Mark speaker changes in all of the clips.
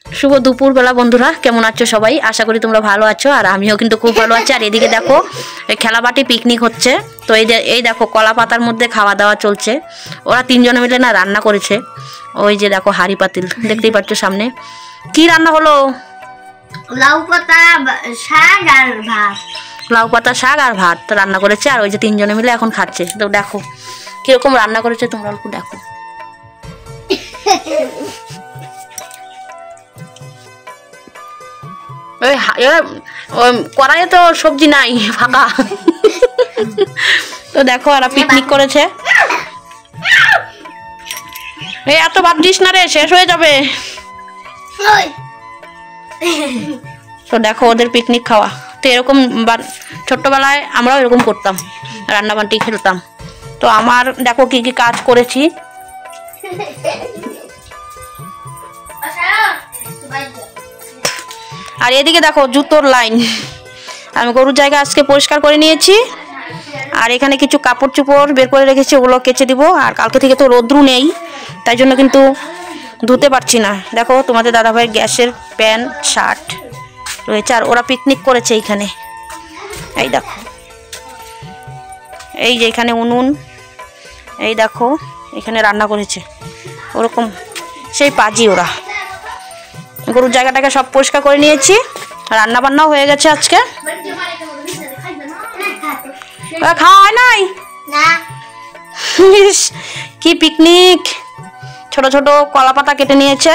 Speaker 1: শুভ দুপুরবেলা বন্ধুরা, কেমন আছো সবাই? আশা করি তোমরা ভালো আছো, আর আমিও কিন্তু খুব ভালো আছি। আর এদিকে দেখো খেলাবাটি পিকনিক হচ্ছে। তো এই দেখো কলা পাতার মধ্যে খাওয়া দাওয়া চলছে। ওরা তিনজনে মিলে না রান্না করেছে। ওই যে দেখো হাঁড়ি পাতিল দেখতেই পাচ্ছ সামনে। কি রান্না হলো?
Speaker 2: লাউ পাতা শাক আর ভাত।
Speaker 1: লাউ পাতা শাক আর ভাত রান্না করেছে, আর ওই যে তিনজনে মিলে এখন খাচ্ছে। তো দেখো কিরকম রান্না করেছে, তোমরা একটু দেখো। কড়াইয়ে তো সবজি নাই, ফাঁকা। তো দেখো ওরা পিকনিক করেছে। এই এত ভাত দিস না রে, শেষ হয়ে যাবে। তো দেখো ওদের পিকনিক খাওয়া। তো এরকম ছোট্টবেলায় আমরাও এরকম করতাম, রান্না বান্টি খেলতাম। তো আমার দেখো কি কি কাজ করেছি। আর এদিকে দেখো জুতোর লাইন। আমি গরুর জায়গা আজকে পরিষ্কার করে নিয়েছি, আর এখানে কিছু কাপড় চোপড় বের করে রেখেছি, ওগুলো কেচে দিব। আর কালকে থেকে তো রোদ্রু নেই, তাই জন্য কিন্তু ধুতে পারছি না। দেখো তোমাদের দাদাভাইয়ের গ্যাসের প্যান্ট শার্ট রয়েছে, আর ওরা পিকনিক করেছে এইখানে। এই দেখো এই যে এখানে উনুন, এই দেখো এখানে রান্না করেছে। ওরকম সেই পাজি ওরা। গরুর জায়গাটাকে সব পরিষ্কার করে নিয়েছি, রান্না বান্নাও হয়ে গেছে আজকে। খাওয়া হয় নাই কি পিকনিক। ছোট ছোট কলা পাতা কেটে নিয়েছে,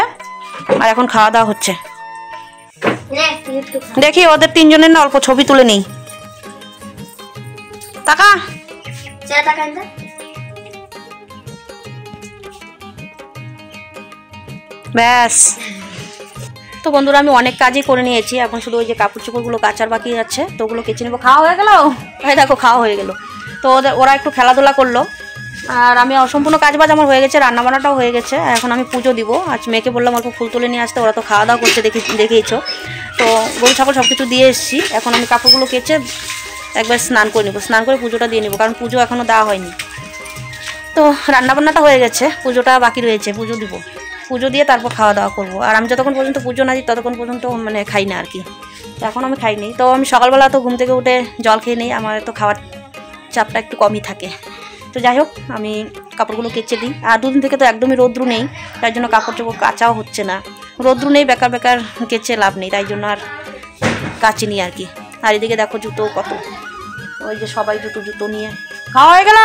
Speaker 1: আর এখন খাওয়া দাওয়া হচ্ছে। দেখি ওদের তিনজনের না অল্প ছবি তুলে নেই। টাকা ব্যাস। তো বন্ধুরা আমি অনেক কাজই করে নিয়েছি, এখন শুধু ওই যে কাপড় চোপড়গুলো কাচার বাকি আছে, তো ওগুলো কেচে নেবো। খাওয়া হয়ে গেল? এই দেখো খাওয়া হয়ে গেল। তো ওরা একটু খেলাধুলা করলো, আর আমি অসম্পূর্ণ কাজবাজ আমার হয়ে গেছে, রান্নাবান্নাটাও হয়ে গেছে। এখন আমি পুজো দিব। আজ মেয়েকে বললাম অল্প ফুল তুলে নিয়ে আসতে, ওরা তো খাওয়া দাওয়া করছে দেখিয়েছো। তো গরু ছাগল সব কিছু দিয়ে এসেছি। এখন আমি কাপড়গুলো কেচে একবার স্নান করে নেবো, স্নান করে পুজোটা দিয়ে নেবো, কারণ পুজো এখনও দেওয়া হয়নি। তো রান্নাবান্নাটা হয়ে গেছে, পুজোটা বাকি রয়েছে, পুজো দিব। পুজো দিয়ে তারপর খাওয়া দাওয়া করবো। আর আমি যতক্ষণ পর্যন্ত পুজো না দিই ততক্ষণ পর্যন্ত মানে খাই না আর কি। তো এখন আমি খাইনি। তো আমি সকালবেলা তো ঘুম থেকে উঠে জল খেয়ে নিই, আমার তো খাওয়ার চাপটা একটু কমই থাকে। তো যাই হোক আমি কাপড়গুলো কেচে দিই। আর দুদিন থেকে তো একদমই রোদ্রু নেই, তাই জন্য কাপড় চোপড় কাচাও হচ্ছে না। রোদ্রু নেই, বেকার বেকার কেচে লাভ নেই, তাই জন্য আর কাচিনি আর কি। আর এদিকে দেখো জুতো কত, ওই যে সবাই জুতো নিয়ে। খাওয়া হয়ে গেল?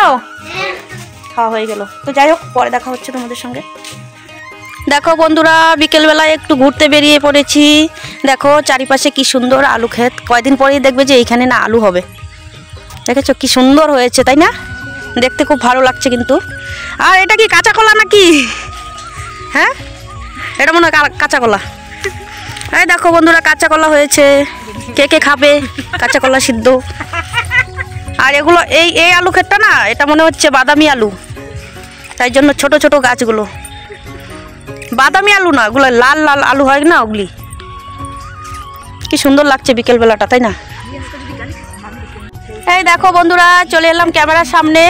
Speaker 1: খাওয়া হয়ে গেল। তো যাই হোক পরে দেখা হচ্ছে তোমাদের সঙ্গে। দেখো বন্ধুরা বিকেলবেলায় একটু ঘুরতে বেরিয়ে পড়েছি। দেখো চারিপাশে কি সুন্দর আলু ক্ষেত। কয়দিন পরেই দেখবে যে এইখানে না আলু হবে। দেখেছো কি সুন্দর হয়েছে, তাই না? দেখতে খুব ভালো লাগছে কিন্তু। আর এটা কি কাঁচা কলা নাকি? হ্যাঁ এটা মনে হয় কাঁচা কলা। এই দেখো বন্ধুরা কাঁচা কলা হয়েছে। কে কে খাবে কাঁচা কলা সিদ্ধ? আর এগুলো এই আলু ক্ষেতটা না, এটা মনে হচ্ছে বাদামি আলু, তাই জন্য ছোট ছোট গাছগুলো। বাদামি আলু না, ওগুলো লাল লাল আলু হয় না, ওগুলি। কি সুন্দর লাগছে বিকেলবেলাটা, তাই না? এই দেখো বন্ধুরা চলে এলাম ক্যামেরার সামনে।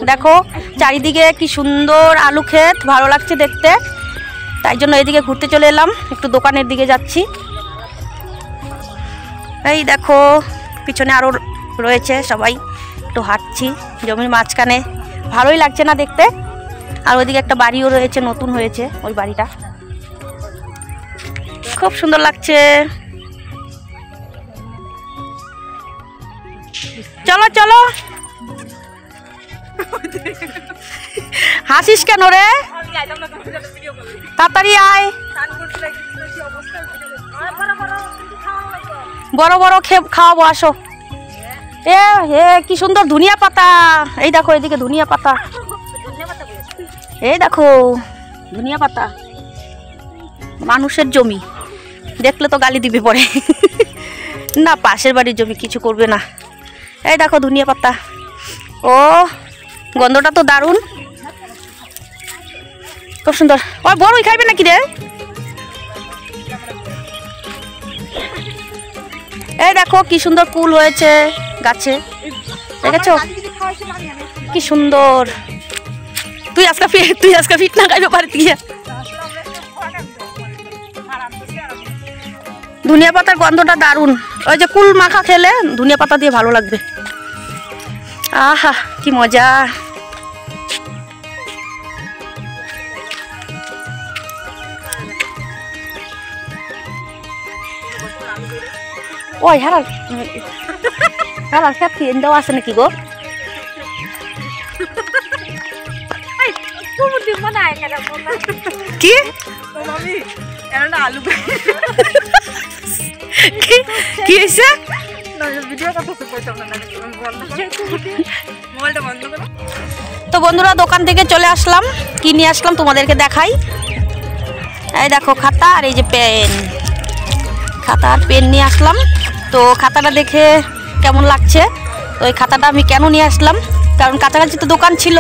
Speaker 1: দেখো চারিদিকে কি সুন্দর আলু ক্ষেত, ভালো লাগছে দেখতে, তাই জন্য এদিকে ঘুরতে চলে এলাম। একটু দোকানের দিকে যাচ্ছি। এই দেখো পিছনে আরও রয়েছে সবাই, একটু হাঁটছি জমির মাঝখানে, ভালোই লাগছে না দেখতে। আর ওইদিকে একটা বাড়িও রয়েছে, নতুন হয়েছে ওই বাড়িটা, খুব সুন্দর লাগছে। চলো চলো। হাসিস কেন রে? তাড়াতাড়ি আয়। বড় বড় খাওয়াবো, আসো। এ কি সুন্দর ধনিয়া পাতা। এই দেখো এদিকে ধনিয়া পাতা, এই দেখো ধনিয়া পাতা। মানুষের জমি দেখলে তো গালি দিবে পরে। না পাশের বাড়ির জমি, কিছু করবে না। এই দেখো ধনিয়া পাতা। ও গন্ধটা তো দারুণ, খুব সুন্দর। ওই বড়ই খাইবে নাকি রে? এই দেখো কি সুন্দর কুল হয়েছে গাছে, দেখেছো কি সুন্দর। তুই আজকে ফিট না খাইবে পারি গিয়া। ধনিয়া পাতার গন্ধটা দারুণ। ওই যে কুল মাখা খেলে ধনিয়া পাতা দিয়ে ভালো লাগবে। আহা কি মজা। ওই হারার হারার খেত কি এন্দাও আছে নাকি গো? কি কি হয়েছে? তো বন্ধুরা দোকান থেকে চলে আসলাম, কি নিয়ে আসলাম তোমাদেরকে দেখাই। এই দেখো খাতা আর এই যে পেন, খাতা আর পেন নিয়ে আসলাম। তো খাতাটা দেখে কেমন লাগছে? তো এই খাতাটা আমি কেন নিয়ে আসলাম, কারণ কাছাকাছি তো দোকান ছিল,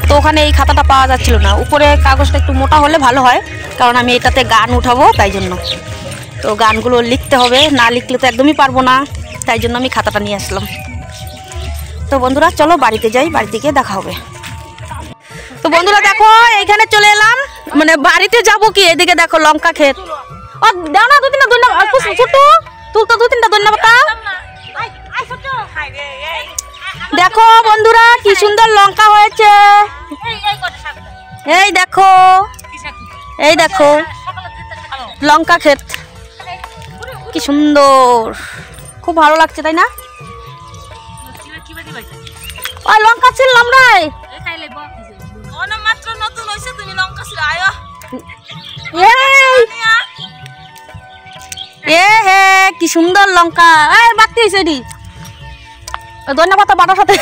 Speaker 1: তো ওখানে এই খাতাটা পাওয়া যাচ্ছিল না। উপরে কাগজটা একটু মোটা হলে ভালো হয়, কারণ আমি এটাতে গান উঠাবো তাই জন্য। তো গানগুলো লিখতে হবে, না লিখলে তো একদমই পারবো না, তাই জন্য আমি খাতাটা নিয়ে আসলাম। তো বন্ধুরা চলো বাড়িতে যাই, বাড়িতে গিয়ে দেখা হবে। তো বন্ধুরা দেখো এইখানে চলে এলাম, মানে বাড়িতে যাব কি, এদিকে দেখো লঙ্কা ক্ষেত। ও দাও না 2-3টা ধন্যবাদ, ছোট তুলতো 2-3টা ধন্যবাদ। দেখো বন্ধুরা কি সুন্দর লঙ্কা হয়েছে, এই দেখো, এই দেখো লঙ্কা ক্ষেত কি সুন্দর, খুব ভালো লাগছে তাই না? ওই লঙ্কা ছিলাম রে, কি সুন্দর লঙ্কা। বাড়তি হয়েছে এটি, ধনিয়া পাতা বাটার সাথে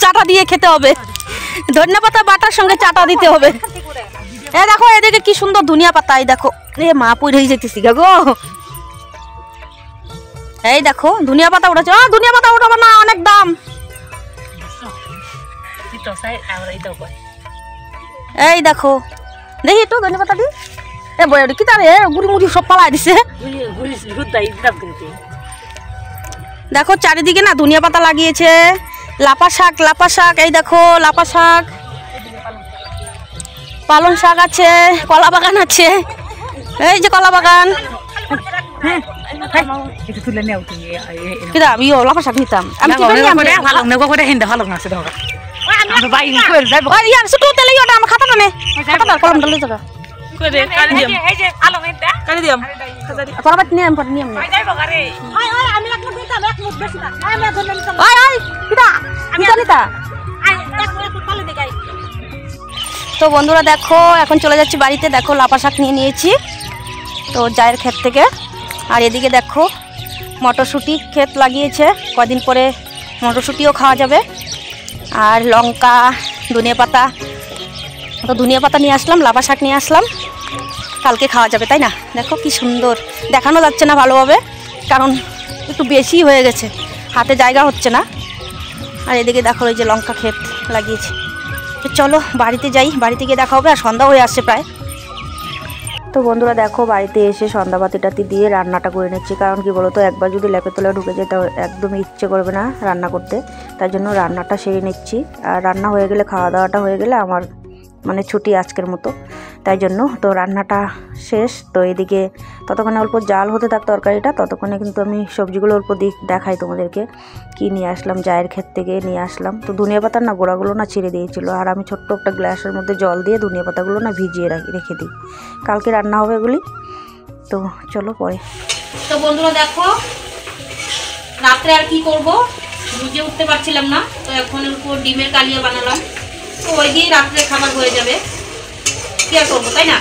Speaker 1: চাটা দিয়ে খেতে হবে, ধনিয়া পাতা বাটার সঙ্গে চাটা দিতে হবে। দেখো এদিকে কি সুন্দর ধনিয়া পাতা, এই দেখো মা পড়ে হয়ে যেতেছি গো। এই দেখো ধনিয়া পাতা উঠেছে। ধনিয়া পাতা উঠাবো না, অনেক দাম। এই দেখো দেখি একটু ধনিয়া পাতা দি, বয়া কি তারে গুড়ি মুড়ি সব পালাই দিছে। দেখো চারিদিকে না ধনিয়া পাতা লাগিয়েছে, লাপা শাক, লাপা শাক, এই দেখো লাপা শাক, পালং শাক আছে, কলা বাগান আছে, এই যে কলা বাগান। লাপা শাক নিতাম আমি, খাতাটা নে, খাতাটা কলমটা লই যাবা। তো বন্ধুরা দেখো এখন চলে যাচ্ছি বাড়িতে। দেখো লাপা শাক নিয়ে নিয়েছি তো জায়ের ক্ষেত থেকে, আর এদিকে দেখো মটরশুঁটি ক্ষেত লাগিয়েছে, কদিন পরে মটরশুঁটিও খাওয়া যাবে। আর লঙ্কা, ধনিয়া পাতা, তো ধনিয়া পাতা নিয়ে আসলাম, লাপা শাক নিয়ে আসলাম, কালকে খাওয়া যাবে তাই না? দেখো কি সুন্দর, দেখানো যাচ্ছে না ভালোভাবে কারণ একটু বেশি হয়ে গেছে, হাতে জায়গা হচ্ছে না। আর এদিকে দেখো এই যে লঙ্কা ক্ষেত লাগিয়েছি। তো চলো বাড়িতে যাই, বাড়িতে গিয়ে দেখা হবে, আর সন্ধ্যা হয়ে আসছে প্রায়। তো বন্ধুরা দেখো বাড়িতে এসে সন্ধ্যাবাতিটাতি দিয়ে রান্নাটা করে নিচ্ছি, কারণ কি বলতো একবার যদি ল্যাপে তোলা ঢুকে যেতে একদমই ইচ্ছে করবে না রান্না করতে, তাই জন্য রান্নাটা সেরে নিচ্ছি। আর রান্না হয়ে গেলে, খাওয়া দাওয়াটা হয়ে গেলে আমার মানে ছুটি আজকের মতো, তাই জন্য তো রান্নাটা শেষ। তো এদিকে ততক্ষণে অল্প জাল হতে থাক তরকারিটা, ততক্ষণে কিন্তু আমি সবজিগুলো অল্প দেখাই তোমাদেরকে কি নিয়ে আসলাম। জায়ের ক্ষেত থেকে নিয়ে আসলাম তো ধনিয়া পাতার না গোড়াগুলো না ছিঁড়ে দিয়েছিল, আর আমি ছোট্ট একটা গ্লাসের মধ্যে জল দিয়ে ধনিয়া পাতাগুলো না ভিজিয়ে রেখে দিই, কালকে রান্না হবে এগুলি। তো চলো পরে। তো বন্ধুরা দেখো রাত্রে আর কি করব, বুঝে উঠতে পারছিলাম না, তো এখন উপর ডিমের কালিয়া বানালাম, তো ওই দিয়েই রাত্রে খাবার হয়ে যাবে, কি আর করবো তাই না?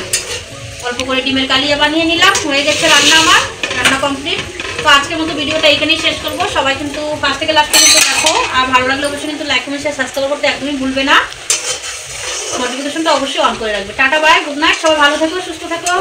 Speaker 1: অল্প করে ডিমের কালিয়া বানিয়ে নিলাম, হয়ে গেছে রান্না, আমার রান্না কমপ্লিট। তো আজকের মতো ভিডিওটা এখানেই শেষ করবো। সবাই কিন্তু ফার্স্ট থেকে লাস্ট পর্যন্ত দেখো, আর ভালো লাগলে অবশ্যই কিন্তু লাইক কমেন্ট শেয়ার সাবস্ক্রাইব করতে একদমই ভুলবে না, নোটিফিকেশনটা অবশ্যই অন করে রাখবে। টাটা বাই, গুড নাইট, সবাই ভালো থেকো, সুস্থ থেকো।